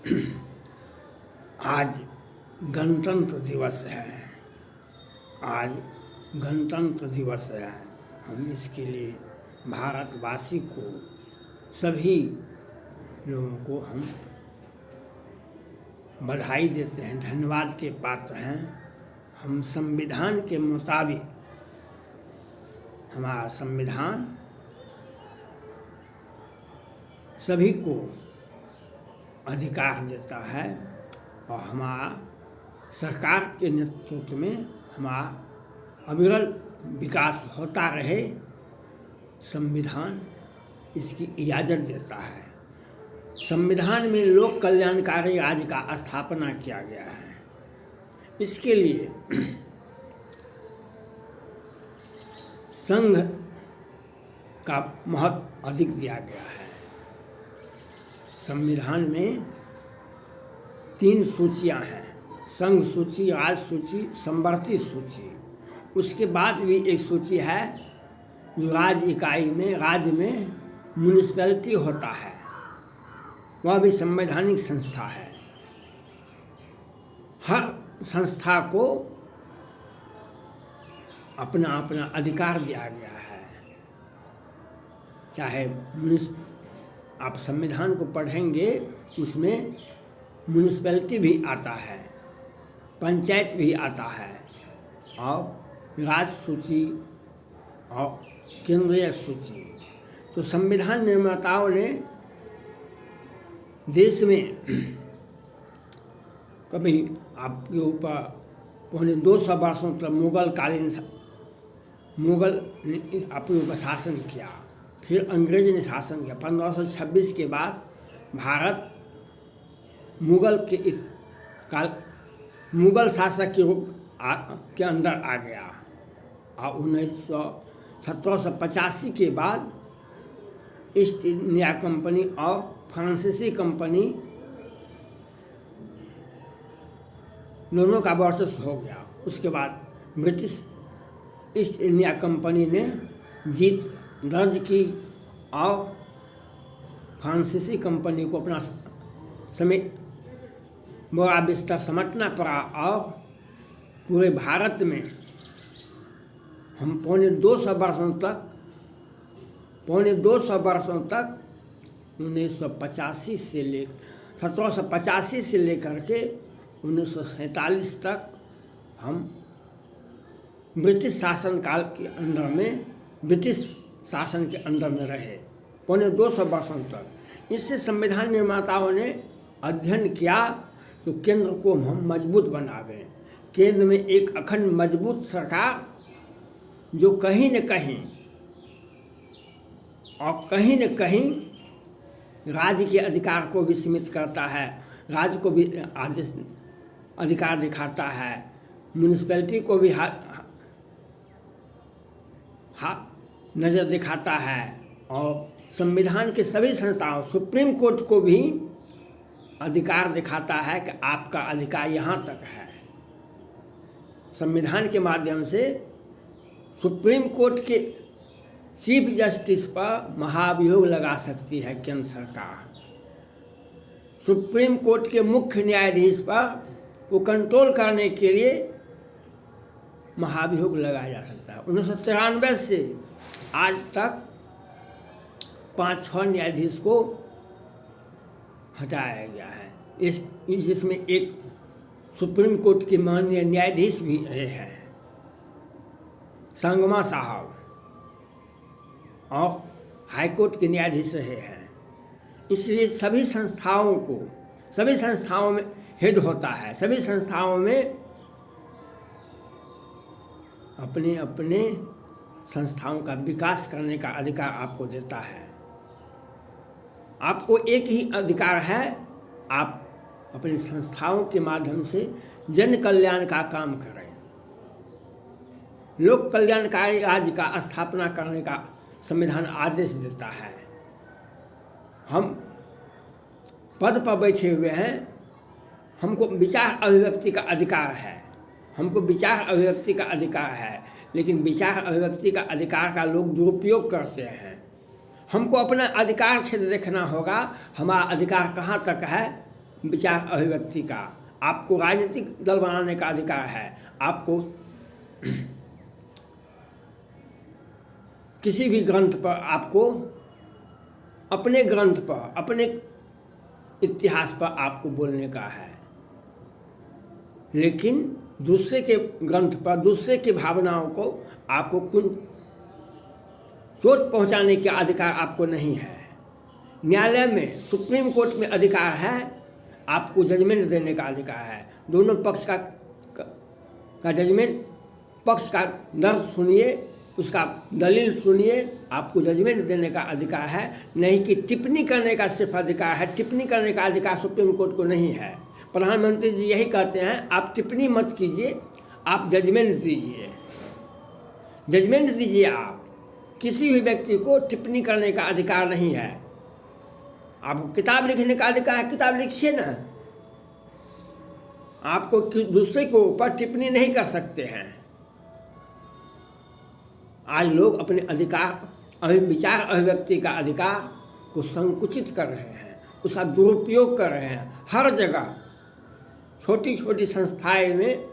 आज गणतंत्र दिवस है। आज गणतंत्र दिवस है। हम इसके लिए भारतवासी को, सभी लोगों को हम बधाई देते हैं, धन्यवाद के पात्र हैं। हम संविधान के मुताबिक, हमारा संविधान सभी को अधिकार देता है और हमारा सरकार के नेतृत्व में हमारा अविरल विकास होता रहे, संविधान इसकी इजाज़त देता है। संविधान में लोक कल्याणकारी राज्य का स्थापना किया गया है। इसके लिए संघ का महत्व अधिक दिया गया है। संविधान में 3 सूचियां हैं: संघ सूची, राज्य सूची, संवर्ती सूची। उसके बाद भी एक सूची है जो राज्य इकाई में, राज्य में म्यूनिसिपैलिटी होता है, वह भी संवैधानिक संस्था है। हर संस्था को अपना अपना अधिकार दिया गया है। चाहे आप संविधान को पढ़ेंगे, उसमें म्यूनिसिपैलिटी भी आता है, पंचायत भी आता है, और राज्य सूची और केंद्रीय सूची। तो संविधान निर्माताओं ने देश में कभी आपके ऊपर पौने 200 वर्षों तक मुगल ने आपके ऊपर शासन किया, फिर अंग्रेज ने शासन किया। 1526 के बाद भारत मुगल शासक के रूप के अंदर आ गया और 1785 के बाद ईस्ट इंडिया कंपनी और फ्रांसीसी कंपनी दोनों का वर्चस्व हो गया। उसके बाद ब्रिटिश ईस्ट इंडिया कंपनी ने जीत दर्ज की और फ्रांसीसी कंपनी को अपना समेत बड़ा बिस्तर समेटना पड़ा और पूरे भारत में हम पौने 200 वर्षों तक 1785 से लेकर के 1947 तक हम ब्रिटिश शासन काल के अंदर में, ब्रिटिश शासन के अंदर में रहे पौने 200 वर्षों तक। इससे संविधान निर्माताओं ने अध्ययन किया तो केंद्र को हम मजबूत बनावें, केंद्र में एक अखंड मजबूत सरकार जो कहीं न कहीं राज्य के अधिकार को भी सीमित करता है, राज्य को भी अधिकार दिखाता है, म्यूनिसिपैलिटी को भी नज़र दिखाता है, और संविधान के सभी संस्थाओं, सुप्रीम कोर्ट को भी अधिकार दिखाता है कि आपका अधिकार यहाँ तक है। संविधान के माध्यम से सुप्रीम कोर्ट के चीफ जस्टिस पर महाभियोग लगा सकती है केंद्र सरकार। सुप्रीम कोर्ट के मुख्य न्यायाधीश पर वो कंट्रोल करने के लिए महाभियोग लगाया जा सकता है। 1993 से आज तक 5-6 न्यायाधीश को हटाया गया है। जिसमें एक सुप्रीम कोर्ट के माननीय न्यायाधीश भी रहे हैं, संगमा साहब, और हाईकोर्ट के न्यायाधीश रहे हैं। इसलिए सभी संस्थाओं में हेड होता है, सभी संस्थाओं में अपने अपने संस्थाओं का विकास करने का अधिकार आपको देता है। आपको एक ही अधिकार है, आप अपनी संस्थाओं के माध्यम से जन कल्याण का काम करें, लोक कल्याणकारी राज्य का स्थापना करने का संविधान आदेश देता है। हम पद पर बैठे हुए हैं, हमको विचार अभिव्यक्ति का अधिकार है, लेकिन विचार अभिव्यक्ति का अधिकार का लोग दुरुपयोग करते हैं। हमको अपना अधिकार क्षेत्र देखना होगा, हमारा अधिकार कहाँ तक है, विचार अभिव्यक्ति का, आपको राजनीतिक दल बनाने का अधिकार है, आपको किसी भी ग्रंथ पर, आपको अपने ग्रंथ पर, अपने इतिहास पर आपको बोलने का है, लेकिन दूसरे के ग्रंथ पर, दूसरे की भावनाओं को आपको चोट पहुंचाने का अधिकार आपको नहीं है। न्यायालय में, सुप्रीम कोर्ट में अधिकार है, आपको जजमेंट देने का अधिकार है। दोनों पक्ष का जजमेंट, पक्ष का दर्द सुनिए, उसका दलील सुनिए, आपको जजमेंट देने का अधिकार है, नहीं कि टिप्पणी करने का सिर्फ अधिकार है। टिप्पणी करने का अधिकार सुप्रीम कोर्ट को नहीं है। प्रधानमंत्री जी यही कहते हैं, आप टिप्पणी मत कीजिए, आप जजमेंट दीजिए, जजमेंट दीजिए। आप किसी भी व्यक्ति को टिप्पणी करने का अधिकार नहीं है। आपको किताब लिखने का अधिकार है, किताब लिखिए ना, आपको दूसरे के ऊपर टिप्पणी नहीं कर सकते हैं। आज लोग अपने अधिकार, विचार अभिव्यक्ति का अधिकार को संकुचित कर रहे हैं, उसका दुरुपयोग कर रहे हैं। हर जगह छोटी छोटी संस्थाएं में,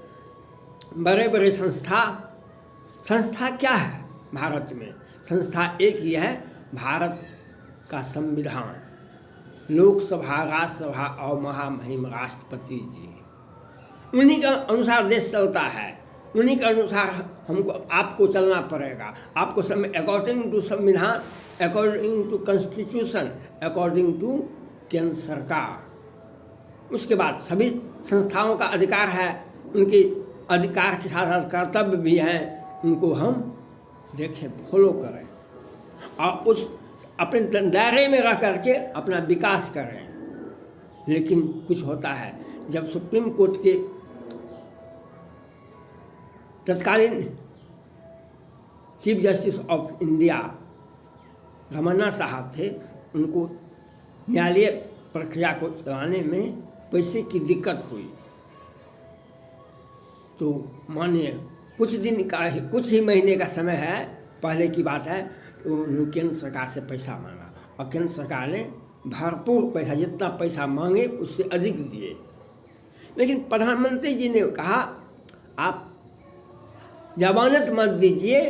बड़े बड़े संस्था क्या है भारत में? संस्था एक ही है, भारत का संविधान, लोकसभा, राज्यसभा और महामहिम राष्ट्रपति जी। उन्हीं के अनुसार देश चलता है, उन्हीं के अनुसार हमको, आपको चलना पड़ेगा। आपको अकॉर्डिंग टू संविधान, according to constitution, according to केंद्र सरकार। उसके बाद सभी संस्थाओं का अधिकार है, उनके अधिकार के साथ साथ कर्तव्य भी हैं, उनको हम देखें, फॉलो करें और उस अपने दायरे में रह करके अपना विकास करें। लेकिन कुछ होता है, जब सुप्रीम कोर्ट के तत्कालीन chief justice of India Ramana साहब थे, उनको न्यायालय प्रक्रिया को चलाने में पैसे की दिक्कत हुई, तो मानिए कुछ ही महीने का समय है, पहले की बात है, तो उन्होंने केंद्र सरकार से पैसा मांगा और केंद्र सरकार ने भरपूर पैसा, जितना पैसा मांगे उससे अधिक दिए। लेकिन प्रधानमंत्री जी ने कहा, आप जमानत मत दीजिए,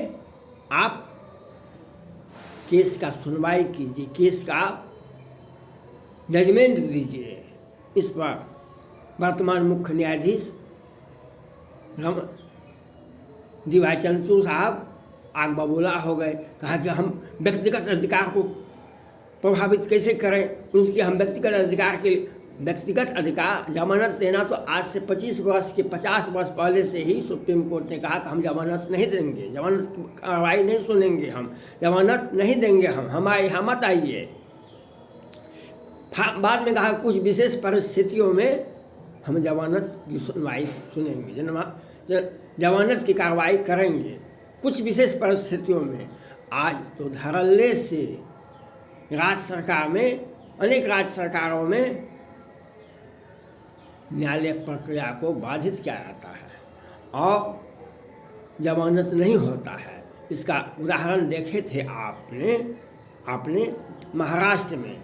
आप केस का सुनवाई कीजिए, केस का जजमेंट दीजिए। इस पर वर्तमान मुख्य न्यायाधीश डी.वाई. चंद्रचूड़ साहब आग बबूला हो गए। कहा कि हम व्यक्तिगत अधिकार को प्रभावित कैसे करें, उनके हम व्यक्तिगत अधिकार के लिए, व्यक्तिगत अधिकार जमानत देना तो आज से 25 वर्ष के 50 वर्ष पहले से ही सुप्रीम कोर्ट ने कहा कि हम जमानत नहीं देंगे, जमानत की कार्रवाई नहीं सुनेंगे, हम जमानत नहीं देंगे, हम हमारे यहाँ मत आइए। बाद में कहा कुछ विशेष परिस्थितियों में हम जमानत की सुनवाई सुनेंगे, जमानत की कार्रवाई करेंगे कुछ विशेष परिस्थितियों में। आज तो धड़ल्ले से राज्य सरकार में, अनेक राज्य सरकारों में न्यायालय प्रक्रिया को बाधित किया जाता है और जमानत नहीं होता है। इसका उदाहरण देखे थे आपने महाराष्ट्र में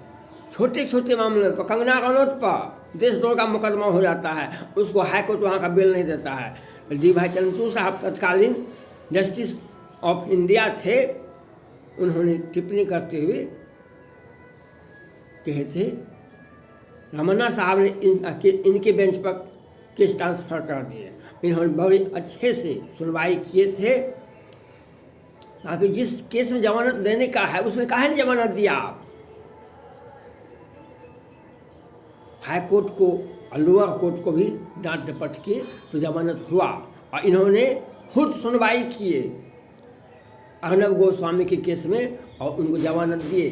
छोटे छोटे मामलों पर, कंगना रनौत पर देशद्रोह का मुकदमा हो जाता है, उसको हाईकोर्ट वहाँ का बेल नहीं देता है। डी.वाई. चंद्रचूड़ साहब तत्कालीन जस्टिस ऑफ इंडिया थे, उन्होंने टिप्पणी करते हुए कहे थे, रमन्ना साहब ने इनके बेंच पर केस ट्रांसफ़र कर दिए। इन्होंने बड़े अच्छे से सुनवाई किए थे, ताकि जिस केस में जमानत देने का है उसमें काहे नहीं जमानत दिया आप। हाई कोर्ट को और लोअर कोर्ट को भी डांट डपट किए तो जमानत हुआ, और इन्होंने खुद सुनवाई किए अर्नब गोस्वामी के केस में और उनको जमानत दिए।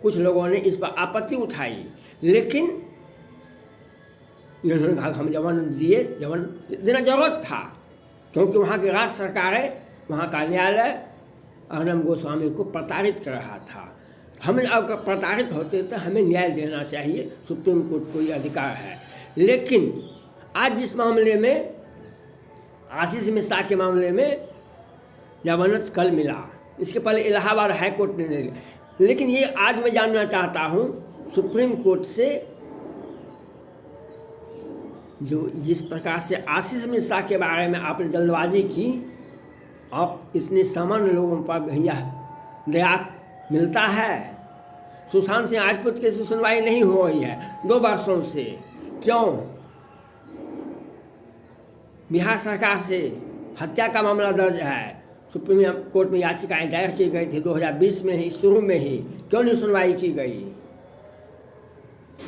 कुछ लोगों ने इस पर आपत्ति उठाई, लेकिन इन्होंने कहा हम जमानत दिए, जमानत देना जरूरत था, क्योंकि वहाँ की राज्य सरकार है, वहाँ का न्यायालय अर्नब गोस्वामी को प्रताड़ित कर रहा था। हमें अगर प्रताड़ित होते तो हमें न्याय देना चाहिए, सुप्रीम कोर्ट को ये अधिकार है। लेकिन आज जिस मामले में, आशीष मिश्रा के मामले में जमानत कल मिला, इसके पहले इलाहाबाद हाई कोर्ट ने नहीं दी। लेकिन ये आज मैं जानना चाहता हूँ सुप्रीम कोर्ट से जो जिस प्रकार से आशीष मिश्रा के बारे में आपने जल्दबाजी की और इतने सामान्य लोगों पर भैया दया मिलता है। सुशांत सिंह राजपूत की सुनवाई नहीं हो रही है 2 वर्षों से, क्यों? बिहार सरकार से हत्या का मामला दर्ज है, सुप्रीम कोर्ट में याचिकाएं दायर की गई थी 2020 में ही, शुरू में ही, क्यों नहीं सुनवाई की गई?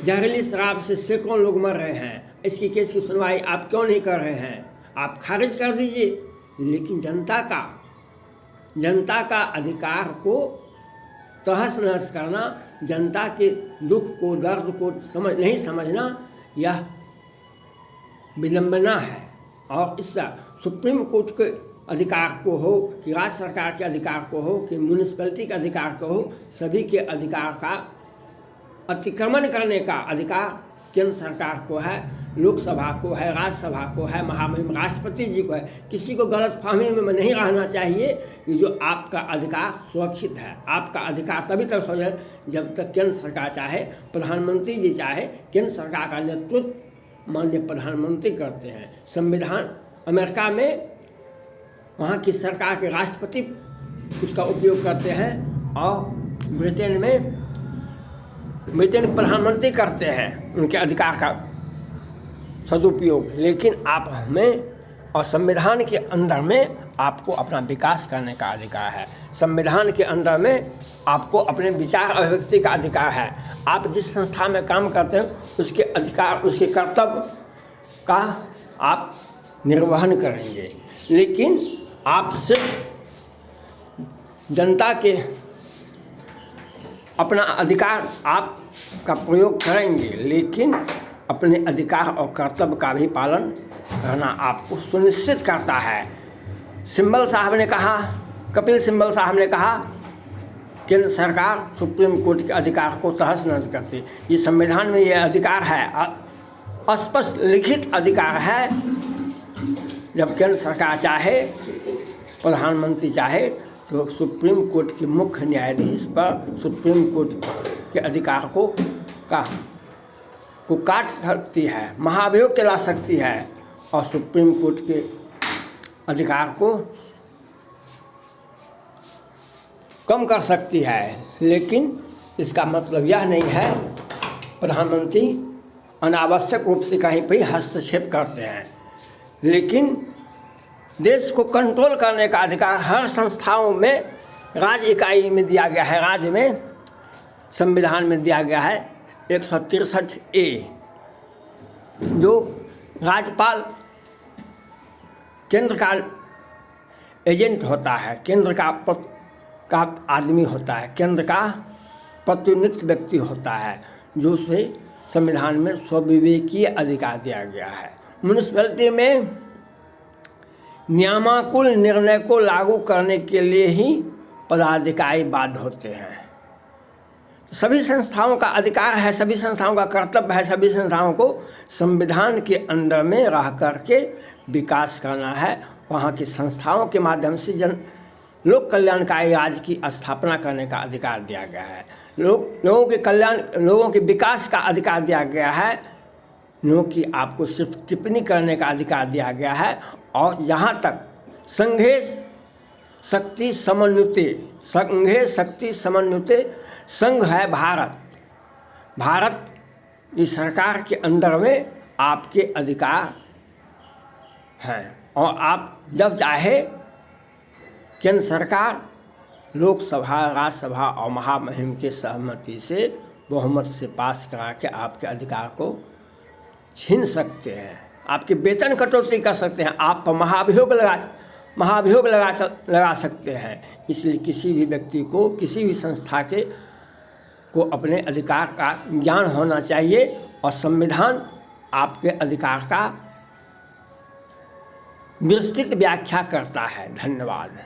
जहरीली शराब से सैकड़ों लोग मर रहे हैं, इसकी केस की सुनवाई आप क्यों नहीं कर रहे हैं? आप खारिज कर दीजिए। लेकिन जनता का अधिकार को तहस नहस करना, जनता के दुख को, दर्द को नहीं समझना, यह विडंबना है। और इससे सुप्रीम कोर्ट के अधिकार को हो कि राज्य सरकार के अधिकार को हो कि म्यूनिसिपैलिटी के अधिकार को हो, सभी के अधिकार का अतिक्रमण करने का अधिकार केंद्र सरकार को है, लोकसभा को है, राज्यसभा को है, महामहिम राष्ट्रपति जी को है। किसी को गलतफहमी में नहीं रहना चाहिए कि जो आपका अधिकार सुरक्षित है। आपका अधिकार तभी तक सुरक्षित जब तक केंद्र सरकार चाहे, प्रधानमंत्री जी चाहे। केंद्र सरकार का नेतृत्व माननीय प्रधानमंत्री करते हैं। संविधान अमेरिका में वहाँ की सरकार के राष्ट्रपति उसका उपयोग करते हैं और ब्रिटेन प्रधानमंत्री करते हैं उनके अधिकार का सदुपयोग। लेकिन आप हमें और संविधान के अंदर में आपको अपना विकास करने का अधिकार है। संविधान के अंदर में आपको अपने विचार अभिव्यक्ति का अधिकार है। आप जिस संस्था में काम करते हैं उसके अधिकार, उसके कर्तव्य का आप निर्वहन करेंगे। लेकिन आप सिर्फ जनता के अपना अधिकार आपका प्रयोग करेंगे, लेकिन अपने अधिकार और कर्तव्य का भी पालन करना आपको सुनिश्चित करता है। सिब्बल साहब ने कहा, कपिल सिब्बल साहब ने कहा, केंद्र सरकार सुप्रीम कोर्ट के अधिकार को तहस नहस करती। ये संविधान में ये अधिकार है, स्पष्ट लिखित अधिकार है। जब केंद्र सरकार चाहे, प्रधानमंत्री चाहे, तो सुप्रीम कोर्ट के मुख्य न्यायाधीश पर सुप्रीम कोर्ट के अधिकार को काट सकती है, महाभियोग चला सकती है और सुप्रीम कोर्ट के अधिकार को कम कर सकती है। लेकिन इसका मतलब यह नहीं है प्रधानमंत्री अनावश्यक रूप से कहीं पर हस्तक्षेप करते हैं। लेकिन देश को कंट्रोल करने का अधिकार हर संस्थाओं में, राज्य इकाई में दिया गया है। राज्य में संविधान में दिया गया है 163A, जो राज्यपाल केंद्र का एजेंट होता है, केंद्र का आदमी होता है, केंद्र का प्रतिनियुक्त व्यक्ति होता है, जो उसे संविधान में स्वविवेकीय अधिकार दिया गया है। म्यूनिसिपैलिटी में नियमानुकूल निर्णय को लागू करने के लिए ही पदाधिकारी बाध्य होते हैं। सभी संस्थाओं का अधिकार है, सभी संस्थाओं का कर्तव्य है, सभी संस्थाओं को संविधान के अंदर में रह करके विकास करना है। वहाँ की संस्थाओं के माध्यम से लोक कल्याणकारी राज्य की स्थापना करने का अधिकार दिया गया है। लोगों के कल्याण, लोगों के विकास का अधिकार दिया गया है। लोगों की आपको सिर्फ टिप्पणी करने का अधिकार दिया गया है। और यहाँ तक संघे शक्ति समन्विते संघ है भारत की सरकार के अंदर में आपके अधिकार हैं। और आप जब चाहे केंद्र सरकार लोकसभा, राज्यसभा और महामहिम के सहमति से, बहुमत से पास करा के आपके अधिकार को छीन सकते हैं, आपके वेतन कटौती कर सकते हैं, आप पर महाभियोग लगा सकते हैं। इसलिए किसी भी व्यक्ति को, किसी भी संस्था को अपने अधिकार का ज्ञान होना चाहिए और संविधान आपके अधिकार का विस्तृत व्याख्या करता है। धन्यवाद।